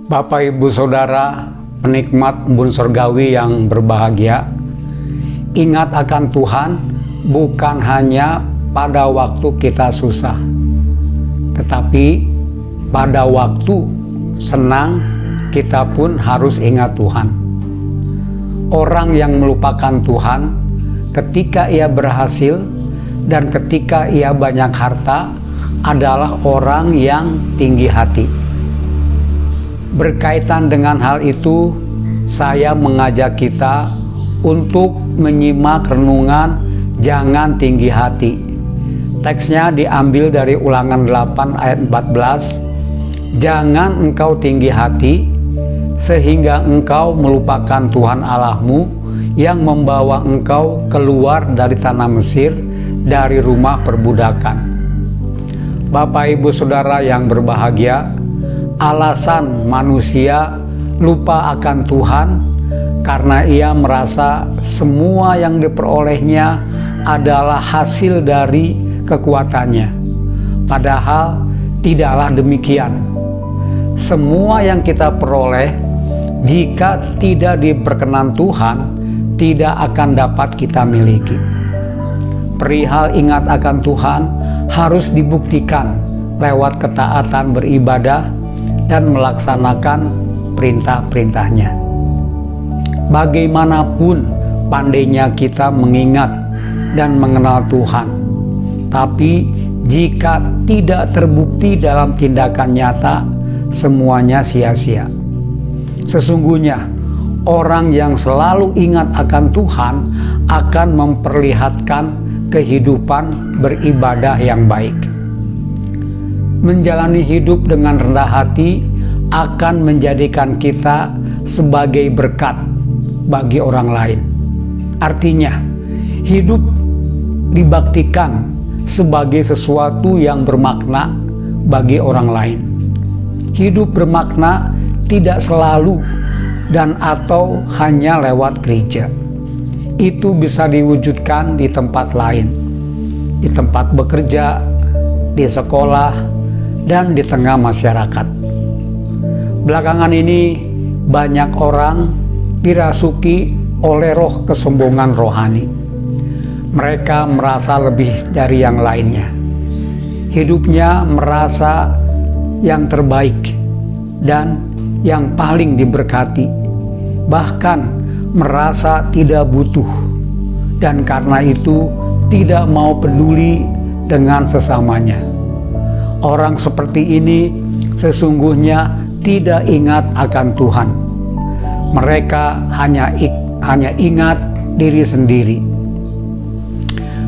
Bapak, Ibu, Saudara, penikmat embun surgawi yang berbahagia, ingat akan Tuhan bukan hanya pada waktu kita susah, tetapi pada waktu senang kita pun harus ingat Tuhan. Orang yang melupakan Tuhan ketika ia berhasil dan ketika ia banyak harta adalah orang yang tinggi hati. Berkaitan dengan hal itu, saya mengajak kita untuk menyimak renungan Jangan Tinggi Hati. Teksnya diambil dari Ulangan 8 ayat 14. Jangan engkau tinggi hati, sehingga engkau melupakan Tuhan Allahmu yang membawa engkau keluar dari tanah Mesir, dari rumah perbudakan. Bapak, Ibu, Saudara yang berbahagia, alasan manusia lupa akan Tuhan karena ia merasa semua yang diperolehnya adalah hasil dari kekuatannya. Padahal tidaklah demikian. Semua yang kita peroleh, jika tidak diperkenan Tuhan, tidak akan dapat kita miliki. Perihal ingat akan Tuhan harus dibuktikan lewat ketaatan beribadah dan melaksanakan perintah-perintahnya. Bagaimanapun pandainya kita mengingat dan mengenal Tuhan, tapi jika tidak terbukti dalam tindakan nyata, semuanya sia-sia. Sesungguhnya orang yang selalu ingat akan Tuhan akan memperlihatkan kehidupan beribadah yang baik. Menjalani hidup dengan rendah hati akan menjadikan kita sebagai berkat bagi orang lain. Artinya, hidup dibaktikan sebagai sesuatu yang bermakna bagi orang lain. Hidup bermakna tidak selalu dan atau hanya lewat gereja. Itu bisa diwujudkan di tempat lain, di tempat bekerja, di sekolah, dan di tengah masyarakat. Belakangan ini banyak orang dirasuki oleh roh kesombongan rohani. Mereka merasa lebih dari yang lainnya. Hidupnya merasa yang terbaik dan yang paling diberkati, bahkan merasa tidak butuh, dan karena itu tidak mau peduli dengan sesamanya. Orang seperti ini sesungguhnya tidak ingat akan Tuhan. Mereka hanya ingat diri sendiri.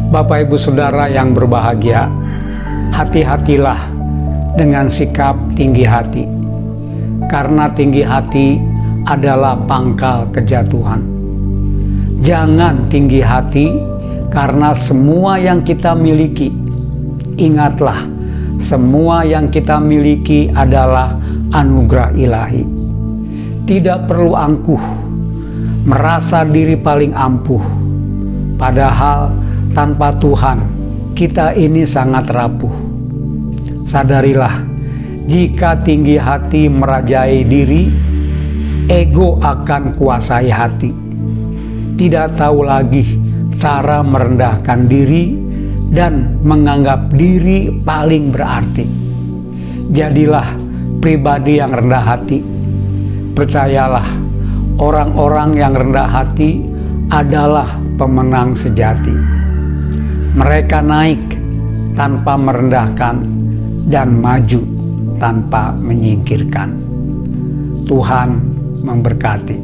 Bapak, Ibu, Saudara yang berbahagia, hati-hatilah dengan sikap tinggi hati, karena tinggi hati adalah pangkal kejatuhan. Jangan tinggi hati karena semua yang kita miliki. Ingatlah, semua yang kita miliki adalah anugerah ilahi. Tidak perlu angkuh, merasa diri paling ampuh. Padahal tanpa Tuhan, kita ini sangat rapuh. Sadarilah, jika tinggi hati merajai diri, ego akan kuasai hati. Tidak tahu lagi cara merendahkan diri dan menganggap diri paling berarti. Jadilah pribadi yang rendah hati. Percayalah, orang-orang yang rendah hati adalah pemenang sejati. Mereka naik tanpa merendahkan dan maju tanpa menyingkirkan. Tuhan memberkati.